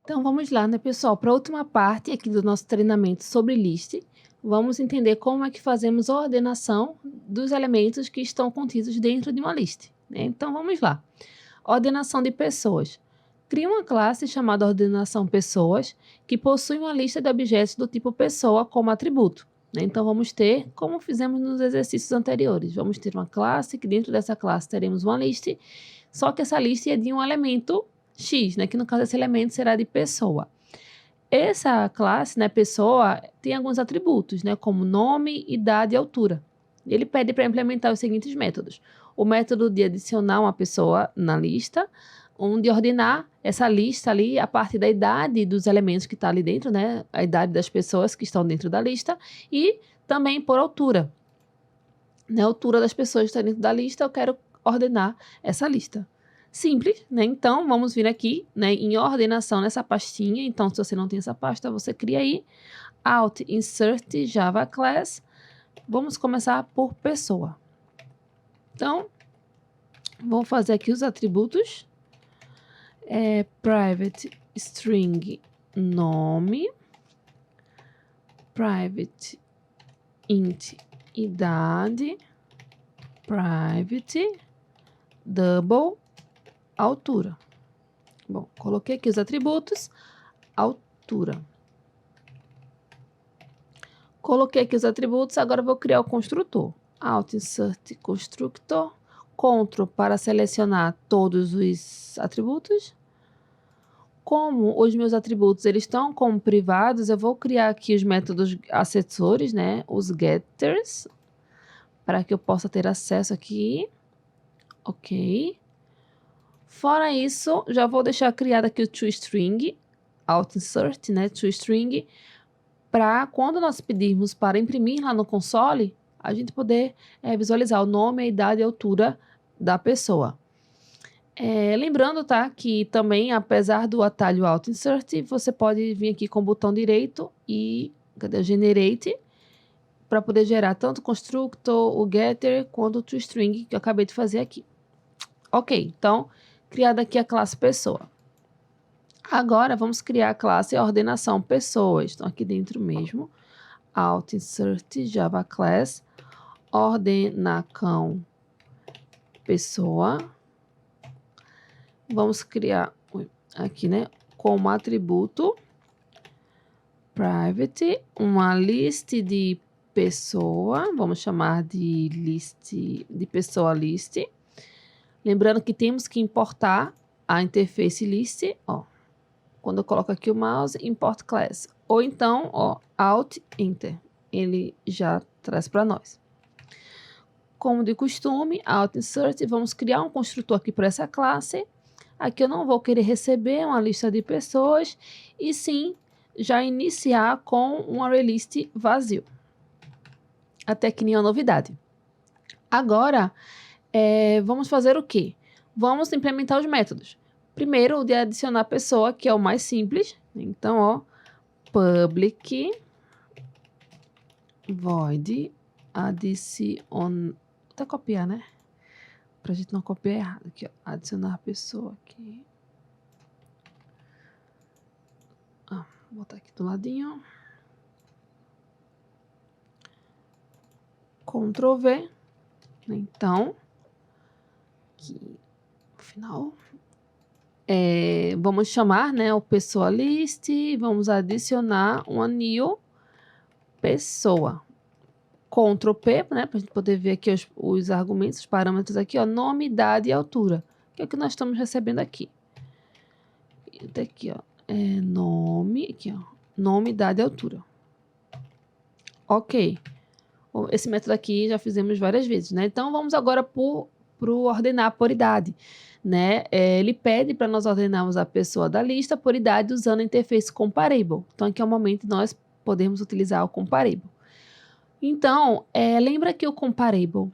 Então vamos lá, né, pessoal, para a última parte aqui do nosso treinamento sobre list, vamos entender como é que fazemos a ordenação dos elementos que estão contidos dentro de uma list, né? Então vamos lá. Ordenação de pessoas. Crie uma classe chamada ordenação pessoas, que possui uma lista de objetos do tipo pessoa como atributo, né? Então vamos ter, como fizemos nos exercícios anteriores, vamos ter uma classe, que dentro dessa classe teremos uma lista, só que essa lista é de um elemento X, né? Que no caso esse elemento será de pessoa. Essa classe, né, pessoa, tem alguns atributos, né? Como nome, idade e altura. Ele pede para implementar os seguintes métodos. O método de adicionar uma pessoa na lista, um de ordenar essa lista ali a partir da idade dos elementos que está ali dentro, né? A idade das pessoas que estão dentro da lista e também por altura. Na altura das pessoas que estão dentro da lista, eu quero ordenar essa lista. Simples, né? Então, vamos vir aqui, né, em ordenação nessa pastinha. Então, se você não tem essa pasta, você cria aí. Alt, Insert, Java Class. Vamos começar por pessoa. Então, vou fazer aqui os atributos. Private string nome. Private int idade. Private double altura. Bom, coloquei aqui os atributos, altura. Coloquei aqui os atributos, agora eu vou criar o construtor. Alt Insert Constructor, Ctrl para selecionar todos os atributos. Como os meus atributos eles estão como privados, eu vou criar aqui os métodos acessores, né? Os getters, para que eu possa ter acesso aqui. Ok. Fora isso, já vou deixar criado aqui o toString, Alt Insert, né, toString, para quando nós pedirmos para imprimir lá no console, a gente poder visualizar o nome, a idade e a altura da pessoa. Lembrando, tá, que também, apesar do atalho Alt Insert, você pode vir aqui com o botão direito e Generate, para poder gerar tanto o constructor, o getter, quanto o toString que eu acabei de fazer aqui. Ok, então criada aqui a classe pessoa. Agora, vamos criar a classe ordenação pessoas. Então, aqui dentro mesmo, Alt Insert Java Class, ordenacão pessoa. Vamos criar aqui, né, como atributo private, uma list de pessoa, vamos chamar de list de pessoa list. Lembrando que temos que importar a interface list, ó. Quando eu coloco aqui o mouse, import class. Ou então, ó, Alt, Enter. Ele já traz para nós. Como de costume, Alt, Insert. Vamos criar um construtor aqui para essa classe. Aqui eu não vou querer receber uma lista de pessoas, e sim já iniciar com um ArrayList vazio. Até que nenhuma novidade. Agora, vamos fazer o quê? Vamos implementar os métodos. Primeiro, o de adicionar pessoa, que é o mais simples. Então, ó, public void adicion... Vou até copiar, né? Pra gente não copiar errado. Aqui, ó, adicionar pessoa aqui. Vou botar aqui do ladinho. Ctrl V. Então, aqui no final... vamos chamar, né, o pessoa list, vamos adicionar uma new pessoa. Ctrl P, né, para a gente poder ver aqui os argumentos, os parâmetros aqui, ó, nome, idade e altura, que é o que nós estamos recebendo aqui. Até aqui, ó, nome, aqui, ó, nome, idade e altura. Ok. Esse método aqui já fizemos várias vezes, né? Então, vamos agora pro ordenar por idade. Né? Ele pede para nós ordenarmos a pessoa da lista por idade usando a interface comparable. Então, aqui é o momento que nós podemos utilizar o comparable. Então, lembra que o comparable,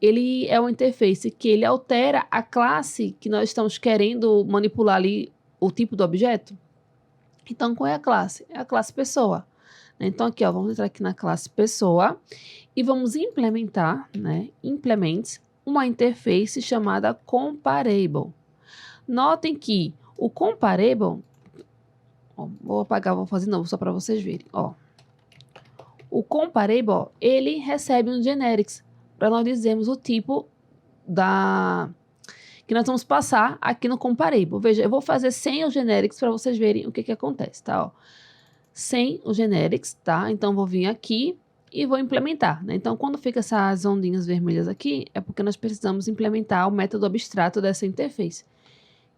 ele é uma interface que ele altera a classe que nós estamos querendo manipular ali, o tipo do objeto. Então, qual é a classe? É a classe pessoa. Então, aqui, ó, vamos entrar aqui na classe pessoa e vamos implementar, né, implement uma interface chamada comparable. Notem que o comparable, Ó, vou apagar, vou fazer de novo, só para vocês verem. Ó. O comparable, ó, ele recebe um generics, para nós dizermos o tipo que nós vamos passar aqui no comparable. Veja, eu vou fazer sem o generics para vocês verem o que acontece, tá? Ó. Sem o generics, tá? Então, vou vir aqui e vou implementar, né? Então, quando fica essas ondinhas vermelhas aqui, é porque nós precisamos implementar o método abstrato dessa interface,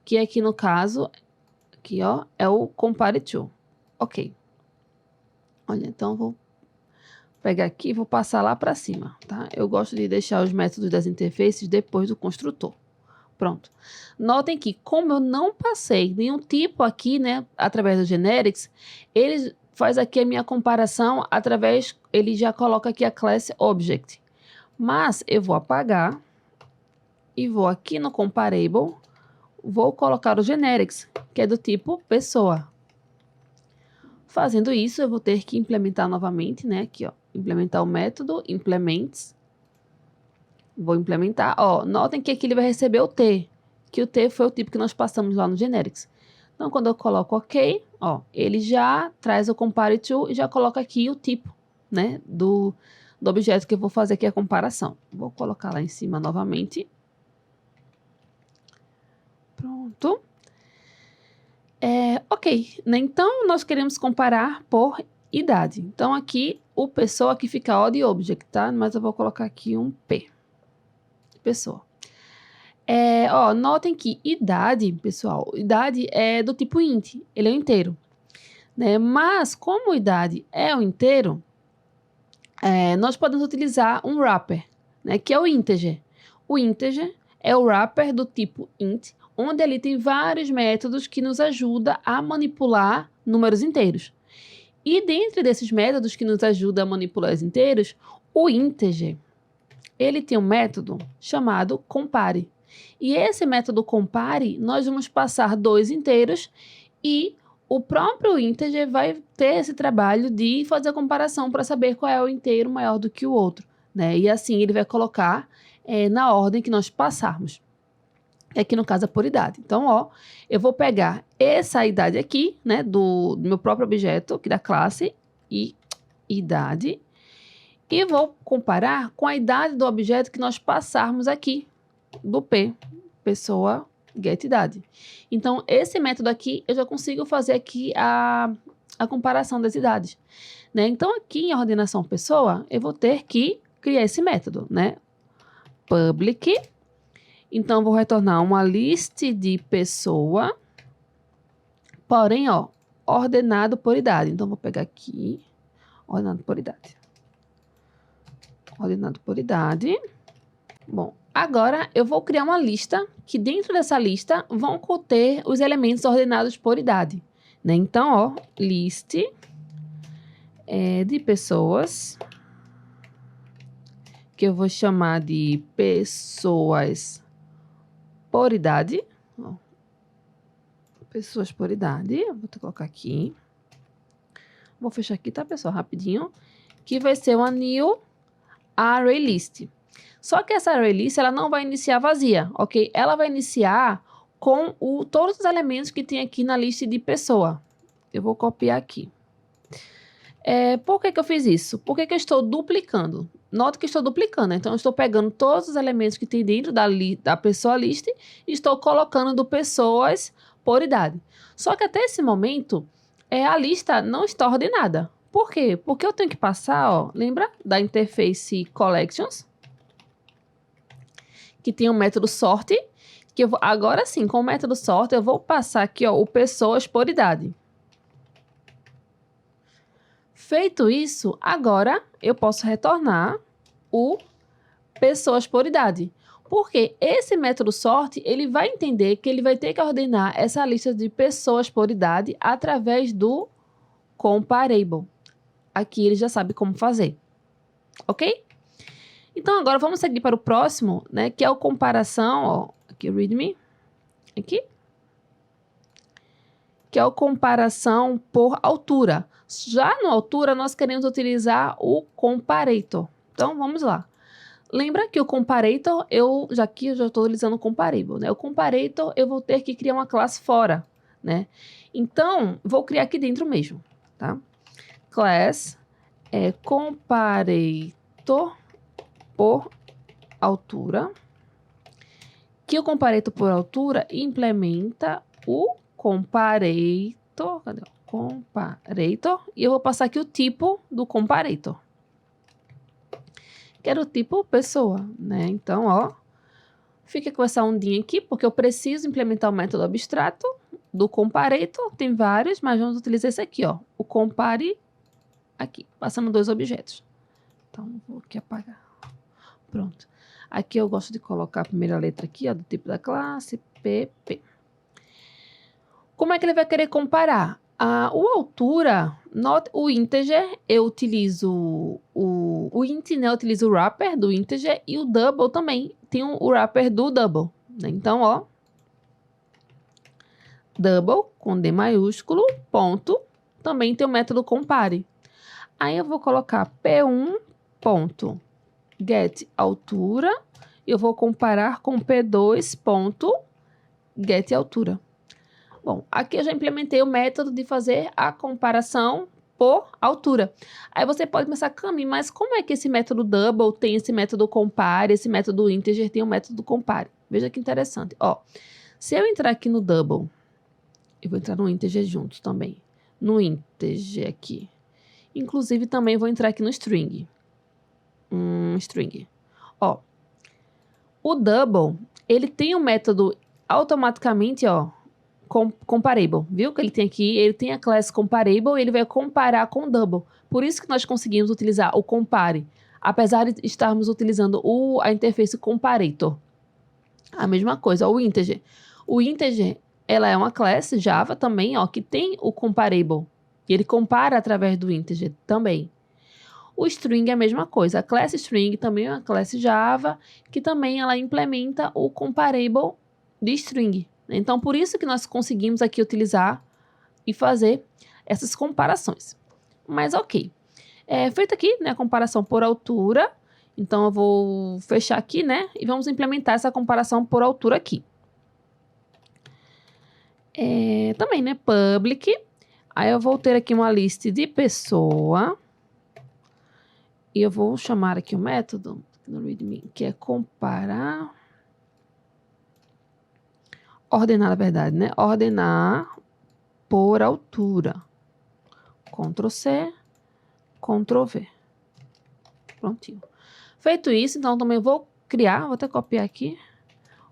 que aqui no caso, aqui ó, é o compare_to. Ok. Olha, então vou pegar aqui e vou passar lá para cima, tá? Eu gosto de deixar os métodos das interfaces depois do construtor. Pronto. Notem que, como eu não passei nenhum tipo aqui, né, através do generics, ele faz aqui a minha comparação através, ele já coloca aqui a class object. Mas eu vou apagar e vou aqui no comparable, vou colocar o generics, que é do tipo pessoa. Fazendo isso, eu vou ter que implementar novamente, né, aqui ó, implementar o método implements. Vou implementar, ó, notem que aqui ele vai receber o T, que o T foi o tipo que nós passamos lá no generics. Então, quando eu coloco OK, ó, ele já traz o compare_to e já coloca aqui o tipo, né, do objeto que eu vou fazer aqui a comparação. Vou colocar lá em cima novamente. Pronto. Ok, né? Então, nós queremos comparar por idade. Então, aqui, o pessoa aqui fica odd object, tá? Mas eu vou colocar aqui um P. Pessoa. Ó, notem que idade, pessoal, idade é do tipo int, ele é um inteiro, né? Mas como idade é um inteiro, nós podemos utilizar um wrapper, né? Que é o integer. O integer é o wrapper do tipo int, onde ali tem vários métodos que nos ajudam a manipular números inteiros. E dentro desses métodos que nos ajudam a manipular os inteiros, o integer, ele tem um método chamado compare. E esse método compare, nós vamos passar dois inteiros e o próprio integer vai ter esse trabalho de fazer a comparação para saber qual é o inteiro maior do que o outro, né? E assim ele vai colocar na ordem que nós passarmos. Aqui no caso é por idade. Então, ó, eu vou pegar essa idade aqui, né, do meu próprio objeto, aqui da classe, e idade, e vou comparar com a idade do objeto que nós passarmos aqui, do P, pessoa, get idade. Então, esse método aqui, eu já consigo fazer aqui a comparação das idades, né? Então, aqui em ordenação pessoa, eu vou ter que criar esse método, né? Public. Então, vou retornar uma list de pessoa, porém, ó, ordenado por idade. Então, vou pegar aqui, ordenado por idade. Ordenado por idade. Bom, agora eu vou criar uma lista, que dentro dessa lista vão conter os elementos ordenados por idade, né? Então, ó, list de pessoas, que eu vou chamar de pessoas por idade. Ó, pessoas por idade, eu vou colocar aqui. Vou fechar aqui, tá, pessoal? Rapidinho. Que vai ser uma new array list. Só que essa array list, ela não vai iniciar vazia, ok? Ela vai iniciar com todos os elementos que tem aqui na lista de pessoa. Eu vou copiar aqui. Por que eu fiz isso? Porque eu estou duplicando. Note que estou duplicando. Então, eu estou pegando todos os elementos que tem dentro da pessoa list e estou colocando do pessoas por idade. Só que até esse momento, a lista não está ordenada. Por quê? Porque eu tenho que passar, ó, lembra da interface collections? Que tem o método sort, que eu vou, agora sim, com o método sort, eu vou passar aqui, ó, o pessoas por idade. Feito isso, agora eu posso retornar o pessoas por idade. Porque esse método sort, ele vai entender que ele vai ter que ordenar essa lista de pessoas por idade através do comparable. Aqui ele já sabe como fazer, ok? Então, agora vamos seguir para o próximo, né? Que é o comparação, ó, aqui, readme, aqui. Que é o comparação por altura. Já no altura, nós queremos utilizar o comparator. Então, vamos lá. Lembra que o comparator, aqui eu já estou utilizando o comparable, né? O comparator, eu vou ter que criar uma classe fora, né? Então, vou criar aqui dentro mesmo, tá? Class comparator por altura, que o comparator por altura implementa o comparator, cadê? Comparator, e eu vou passar aqui o tipo do comparator. Quero o tipo pessoa, né? Então, ó, fica com essa ondinha aqui, porque eu preciso implementar o método abstrato do comparator. Tem vários, mas vamos utilizar esse aqui, ó. O compare aqui, passando 2 objetos. Então, vou aqui apagar. Pronto. Aqui eu gosto de colocar a primeira letra aqui, ó, do tipo da classe, PP. Como é que ele vai querer comparar? O altura, o integer, eu utilizo o int, né? Eu utilizo o wrapper do integer e o double também. Tem o wrapper do double, né? Então, ó, double com D maiúsculo, ponto, também tem o método compare. Aí eu vou colocar P1 ponto get altura, eu vou comparar com P2 ponto get altura. Bom, aqui eu já implementei o método de fazer a comparação por altura. Aí você pode pensar, Cami, mas como é que esse método double tem esse método compare, esse método integer tem o método compare? Veja que interessante. Ó, se eu entrar aqui no double, eu vou entrar no integer juntos também. No integer aqui. Inclusive também vou entrar aqui no string. String. Ó, o double, ele tem um método automaticamente, ó, comparable, viu? Que ele tem aqui, ele tem a classe comparable e ele vai comparar com o double. Por isso que nós conseguimos utilizar o compare, apesar de estarmos utilizando a interface comparator. A mesma coisa, o integer. O integer, ela é uma classe Java também, ó, que tem o comparable. E ele compara através do integer também. O string é a mesma coisa. A classe string também é uma classe Java, que também ela implementa o comparable de string. Então, por isso que nós conseguimos aqui utilizar e fazer essas comparações. Mas, ok. Feito aqui, né, a comparação por altura. Então, eu vou fechar aqui, né, e vamos implementar essa comparação por altura aqui. Também, né, public. Aí, eu vou ter aqui uma lista de pessoa. E eu vou chamar aqui o método no readme, que é comparar... Ordenar, na verdade, né? Ordenar por altura. Ctrl C, Ctrl V. Prontinho. Feito isso, então também vou criar, vou até copiar aqui.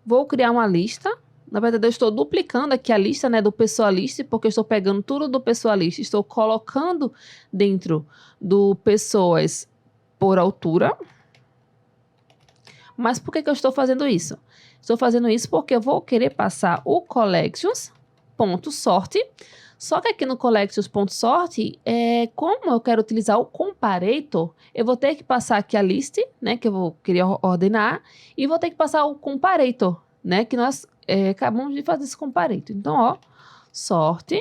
Vou criar uma lista. Na verdade, eu estou duplicando aqui a lista, né, do pessoalist, porque eu estou pegando tudo do pessoalist, estou colocando dentro do pessoas por altura. Mas por que eu estou fazendo isso? Estou fazendo isso porque eu vou querer passar o collections.sort. Só que aqui no collections.sort, como eu quero utilizar o comparator, eu vou ter que passar aqui a list, né, que eu vou querer ordenar, e vou ter que passar o comparator, né, que nós acabamos de fazer esse comparator. Então, ó, sort,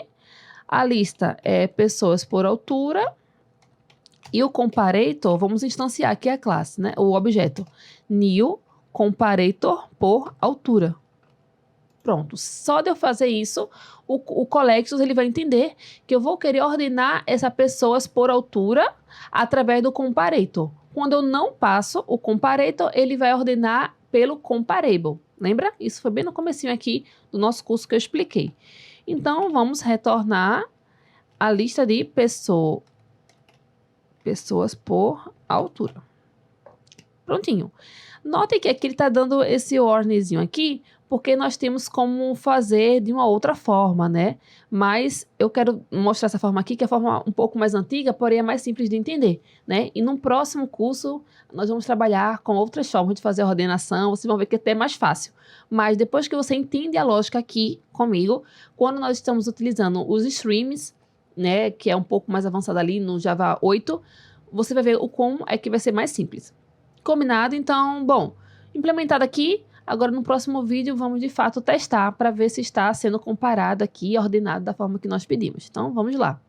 a lista é pessoas por altura, e o comparator, vamos instanciar aqui a classe, né, o objeto, new comparator por altura. Pronto, só de eu fazer isso, o collections ele vai entender que eu vou querer ordenar essas pessoas por altura através do comparator. Quando eu não passo o comparator, ele vai ordenar pelo comparable. Lembra? Isso foi bem no comecinho aqui do nosso curso que eu expliquei. Então, vamos retornar a lista de pessoas por altura. Prontinho. Notem que aqui ele está dando esse warningzinho aqui, porque nós temos como fazer de uma outra forma, né? Mas eu quero mostrar essa forma aqui, que é a forma um pouco mais antiga, porém é mais simples de entender, né? E no próximo curso, nós vamos trabalhar com outras formas de fazer a ordenação, vocês vão ver que é até mais fácil. Mas depois que você entende a lógica aqui comigo, quando nós estamos utilizando os streams, né, que é um pouco mais avançado ali no Java 8, você vai ver o como é que vai ser mais simples. Combinado? Então, bom, implementado aqui. Agora, no próximo vídeo, vamos de fato testar para ver se está sendo comparado aqui e ordenado da forma que nós pedimos. Então, vamos lá.